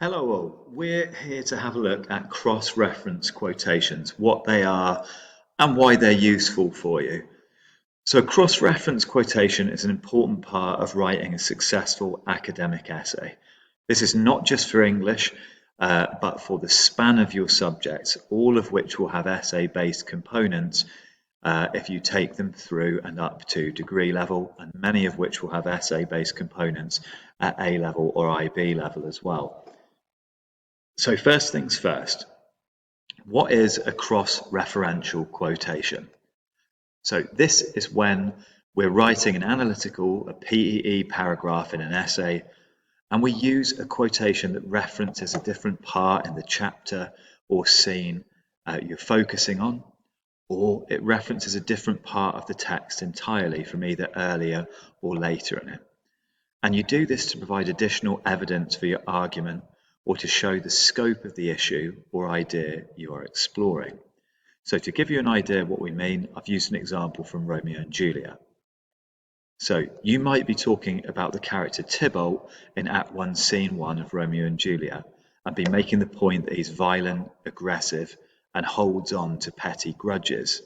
Hello all, we're here to have a look at cross-reference quotations, what they are and why they're useful for you. So a cross-reference quotation is an important part of writing a successful academic essay. This is not just for English, but for the span of your subjects, all of which will have essay-based components if you take them through and up to degree level, and many of which will have essay-based components at A level or IB level as well. So first things first, what is a cross-referential quotation? So this is when we're writing an analytical, a PEE paragraph in an essay, and we use a quotation that references a different part in the chapter or scene you're focusing on, or it references a different part of the text entirely from either earlier or later in it. And you do this to provide additional evidence for your argument or to show the scope of the issue or idea you are exploring. So to give you an idea of what we mean, I've used an example from Romeo and Juliet. So you might be talking about the character Tybalt in Act 1, Scene 1 of Romeo and Juliet, and be making the point that he's violent, aggressive, and holds on to petty grudges.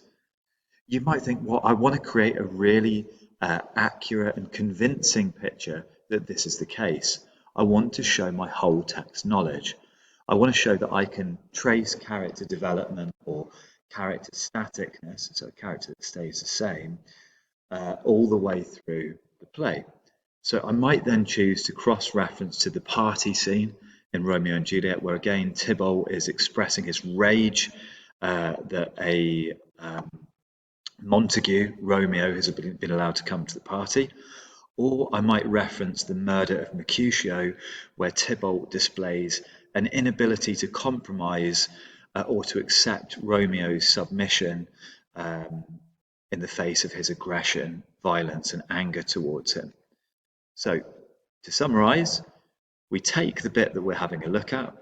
You might think, well, I want to create a really accurate and convincing picture that this is the case. I want to show my whole text knowledge. I want to show that I can trace character development or character staticness, so a character that stays the same, all the way through the play. So I might then choose to cross-reference to the party scene in Romeo and Juliet, where again Tybalt is expressing his rage that a Montague, Romeo, has been allowed to come to the party. Or I might reference the murder of Mercutio, where Tybalt displays an inability to compromise or to accept Romeo's submission in the face of his aggression, violence, and anger towards him. So, to summarize, we take the bit that we're having a look at,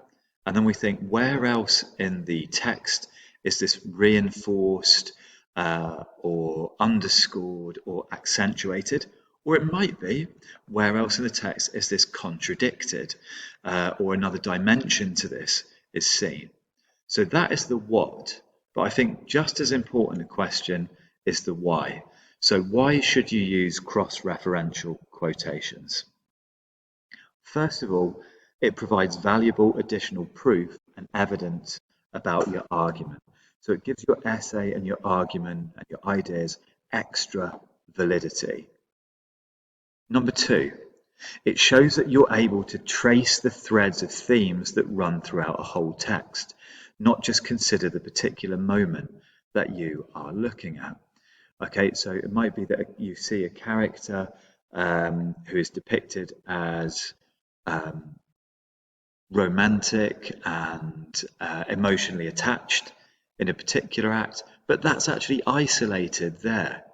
and then we think, where else in the text is this reinforced or underscored or accentuated? Or it might be, where else in the text is this contradicted or another dimension to this is seen? So that is the what, but I think just as important a question is the why. So why should you use cross-referential quotations? First of all, it provides valuable additional proof and evidence about your argument. So it gives your essay and your argument and your ideas extra validity. Number two, it shows that you're able to trace the threads of themes that run throughout a whole text, not just consider the particular moment that you are looking at. Okay, so it might be that you see a character who is depicted as romantic and emotionally attached in a particular act, but that's actually isolated there.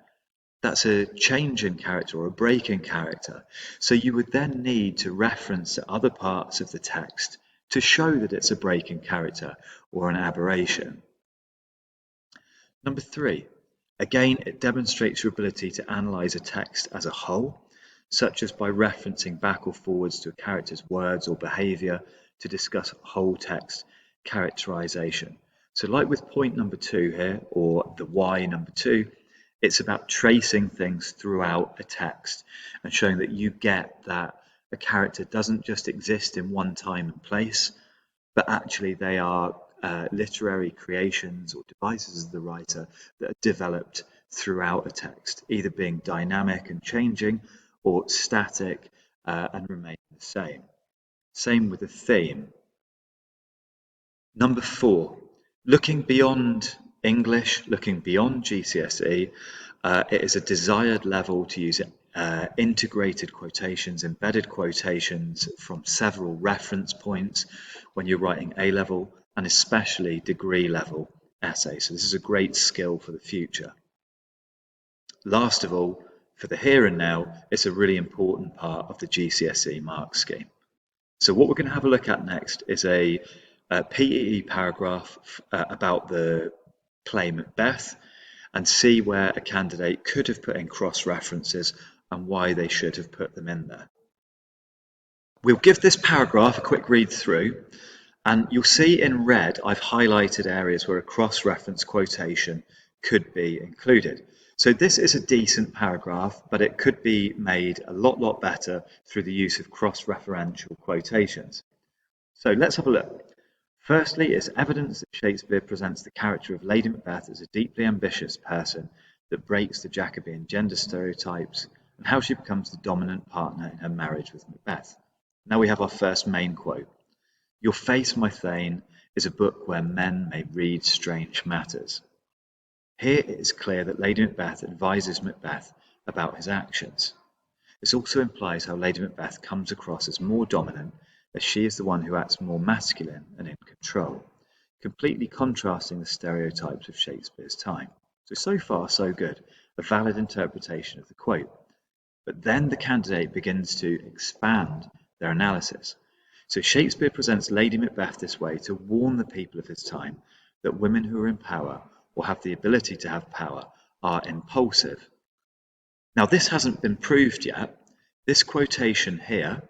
That's a change in character or a break in character. So you would then need to reference to other parts of the text to show that it's a break in character or an aberration. Number three, again, it demonstrates your ability to analyze a text as a whole, such as by referencing back or forwards to a character's words or behavior to discuss whole text characterization. So like with point number two here, or the why number two, it's about tracing things throughout a text and showing that you get that a character doesn't just exist in one time and place, but actually they are literary creations or devices of the writer that are developed throughout a text, either being dynamic and changing or static and remain the same. Same with the theme. Number four, looking beyond English, looking beyond GCSE, it is a desired level to use integrated quotations, embedded quotations from several reference points when you're writing A-level and especially degree level essays. So this is a great skill for the future. Last of all, for the here and now, it's a really important part of the GCSE mark scheme. So what we're going to have a look at next is a PEE paragraph about the play Macbeth and see where a candidate could have put in cross references and why they should have put them in there. We'll give this paragraph a quick read through, and you'll see in red I've highlighted areas where a cross-reference quotation could be included. So this is a decent paragraph, but it could be made a lot better through the use of cross-referential quotations. So let's have a look. Firstly, it's evidence that Shakespeare presents the character of Lady Macbeth as a deeply ambitious person that breaks the Jacobean gender stereotypes and how she becomes the dominant partner in her marriage with Macbeth. Now we have our first main quote. Your face, my Thane, is a book where men may read strange matters. Here it is clear that Lady Macbeth advises Macbeth about his actions. This also implies how Lady Macbeth comes across as more dominant, as she is the one who acts more masculine and in control, completely contrasting the stereotypes of Shakespeare's time. So far, so good, a valid interpretation of the quote. But then the candidate begins to expand their analysis. So Shakespeare presents Lady Macbeth this way to warn the people of his time that women who are in power or have the ability to have power are impulsive. Now this hasn't been proved yet. This quotation here,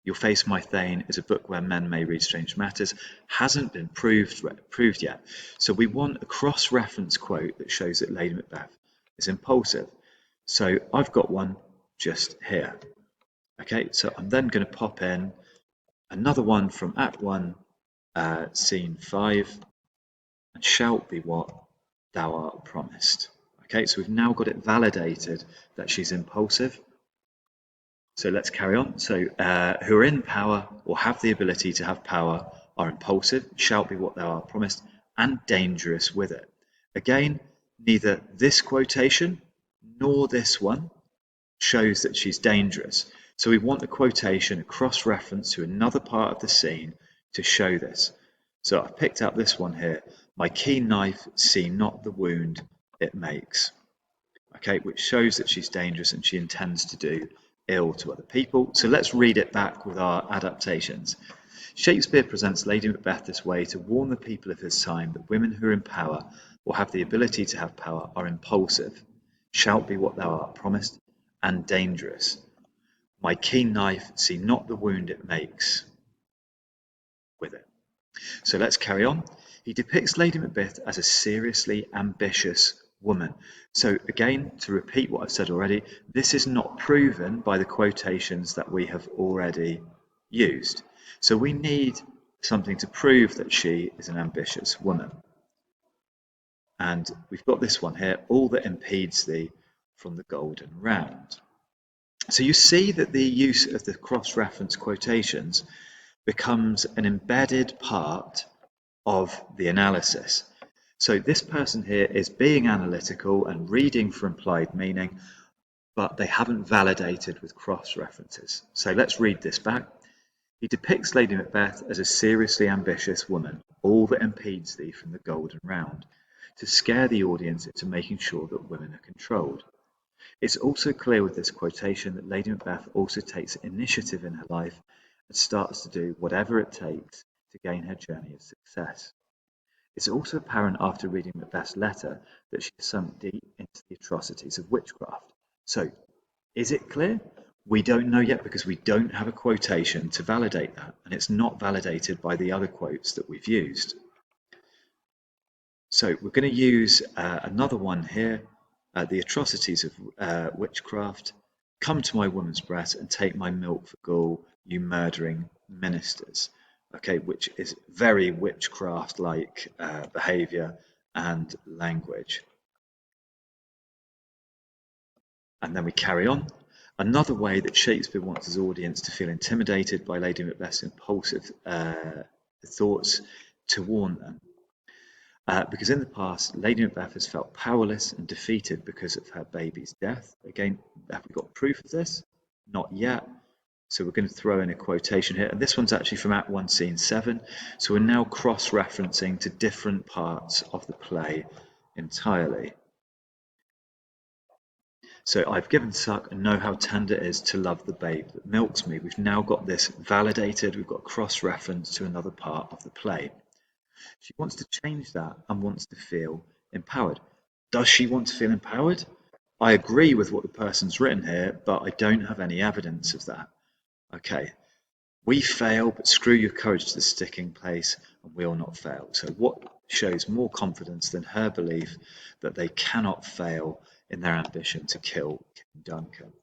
your face, my Thane, is a book where men may read strange matters, hasn't been proved yet. So we want a cross-reference quote that shows that Lady Macbeth is impulsive. So I've got one just here. Okay, so I'm then going to pop in another one from Act 1, Scene 5, and shalt be what thou art promised. Okay, so we've now got it validated that she's impulsive. So let's carry on. So who are in power or have the ability to have power are impulsive, shalt be what thou art promised, and dangerous with it. Again, neither this quotation nor this one shows that she's dangerous. So we want a quotation, a cross-reference to another part of the scene to show this. So I've picked out this one here. My keen knife, see not the wound it makes. Okay, which shows that she's dangerous and she intends to do ill to other people. So let's read it back with our adaptations. Shakespeare presents Lady Macbeth this way to warn the people of his time that women who are in power or have the ability to have power are impulsive, shalt be what thou art promised, and dangerous. My keen knife, see not the wound it makes with it. So let's carry on. He depicts Lady Macbeth as a seriously ambitious woman. So again, to repeat what I've said already, this is not proven by the quotations that we have already used. So we need something to prove that she is an ambitious woman. And we've got this one here, all that impedes thee from the golden round. So you see that the use of the cross-reference quotations becomes an embedded part of the analysis. So this person here is being analytical and reading for implied meaning, but they haven't validated with cross-references. So let's read this back. He depicts Lady Macbeth as a seriously ambitious woman, all that impedes thee from the golden round, to scare the audience into making sure that women are controlled. It's also clear with this quotation that Lady Macbeth also takes initiative in her life and starts to do whatever it takes to gain her journey of success. It's also apparent after reading Macbeth's letter that she sunk deep into the atrocities of witchcraft. So, is it clear? We don't know yet because we don't have a quotation to validate that, and it's not validated by the other quotes that we've used. So we're going to use another one here, the atrocities of witchcraft. Come to my woman's breast and take my milk for gall, you murdering ministers. Okay, which is very witchcraft-like behaviour and language. And then we carry on. Another way that Shakespeare wants his audience to feel intimidated by Lady Macbeth's impulsive thoughts to warn them. Because in the past, Lady Macbeth has felt powerless and defeated because of her baby's death. Again, have we got proof of this? Not yet. So we're going to throw in a quotation here. And this one's actually from Act 1, Scene 7. So we're now cross-referencing to different parts of the play entirely. So I've given suck and know how tender it is to love the babe that milks me. We've now got this validated. We've got cross-reference to another part of the play. She wants to change that and wants to feel empowered. Does she want to feel empowered? I agree with what the person's written here, but I don't have any evidence of that. Okay, We fail, but screw your courage to the sticking place, and we'll not fail. So, what shows more confidence than her belief that they cannot fail in their ambition to kill King Duncan?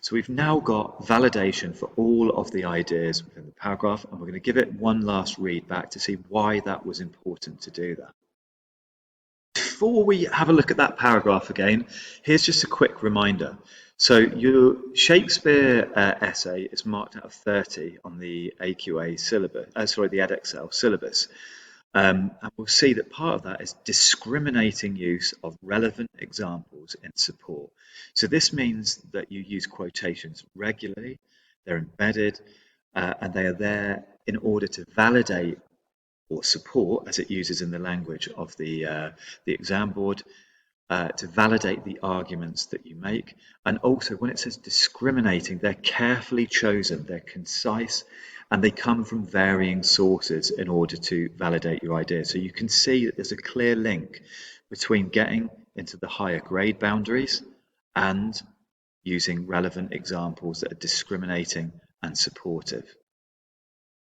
So, we've now got validation for all of the ideas within the paragraph, and we're going to give it one last read back to see why that was important to do that. Before we have a look at that paragraph again, here's just a quick reminder. So your Shakespeare essay is marked out of 30 on the AQA syllabus, the EdXL syllabus. And we'll see that part of that is discriminating use of relevant examples in support. So this means that you use quotations regularly, they're embedded, and they are there in order to validate or support, as it uses in the language of the exam board, to validate the arguments that you make. And also, when it says discriminating, they're carefully chosen, they're concise, and they come from varying sources in order to validate your idea. So you can see that there's a clear link between getting into the higher grade boundaries and using relevant examples that are discriminating and supportive.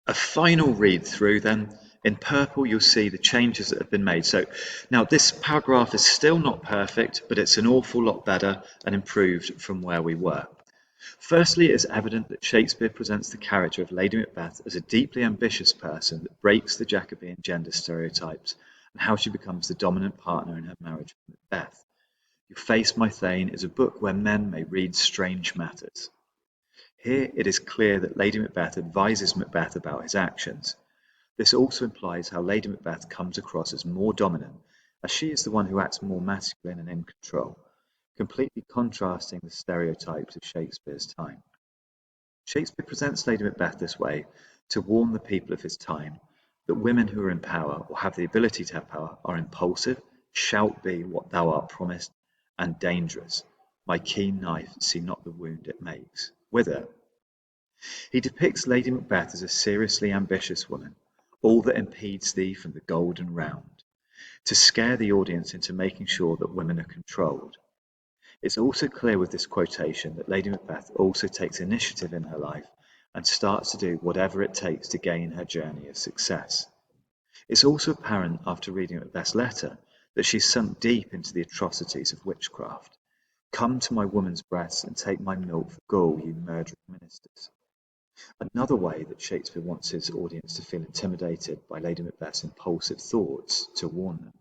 A final read through then. In purple, you'll see the changes that have been made. So now this paragraph is still not perfect, but it's an awful lot better and improved from where we were. Firstly, it is evident that Shakespeare presents the character of Lady Macbeth as a deeply ambitious person that breaks the Jacobean gender stereotypes and how she becomes the dominant partner in her marriage with Macbeth. Your Face, My Thane is a book where men may read strange matters. Here it is clear that Lady Macbeth advises Macbeth about his actions. This also implies how Lady Macbeth comes across as more dominant, as she is the one who acts more masculine and in control, completely contrasting the stereotypes of Shakespeare's time. Shakespeare presents Lady Macbeth this way to warn the people of his time that women who are in power or have the ability to have power are impulsive, shalt be what thou art promised, and dangerous. My keen knife see not the wound it makes. Whither? He depicts Lady Macbeth as a seriously ambitious woman, all that impedes thee from the golden round, to scare the audience into making sure that women are controlled. It's also clear with this quotation that Lady Macbeth also takes initiative in her life and starts to do whatever it takes to gain her journey of success. It's also apparent after reading Macbeth's letter that she's sunk deep into the atrocities of witchcraft. Come to my woman's breasts and take my milk for gall, you murdering ministers. Another way that Shakespeare wants his audience to feel intimidated by Lady Macbeth's impulsive thoughts to warn them.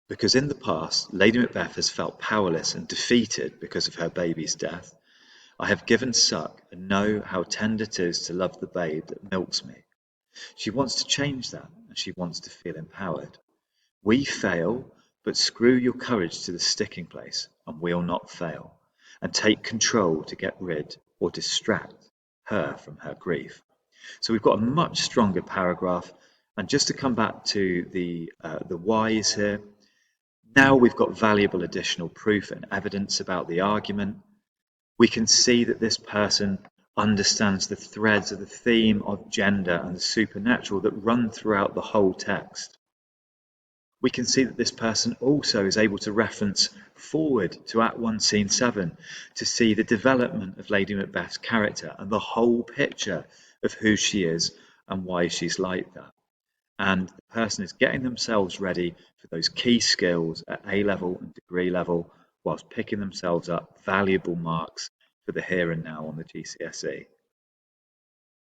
Because in the past, Lady Macbeth has felt powerless and defeated because of her baby's death. I have given suck and know how tender it is to love the babe that milks me. She wants to change that, and she wants to feel empowered. We fail, but screw your courage to the sticking place, and we'll not fail, and take control to get rid or distract her from her grief. So we've got a much stronger paragraph. And just to come back to the whys here, now we've got valuable additional proof and evidence about the argument. We can see that this person understands the threads of the theme of gender and the supernatural that run throughout the whole text. We can see that this person also is able to reference forward to Act 1, Scene 7 to see the development of Lady Macbeth's character and the whole picture of who she is and why she's like that. And the person is getting themselves ready for those key skills at A level and degree level whilst picking themselves up valuable marks for the here and now on the GCSE.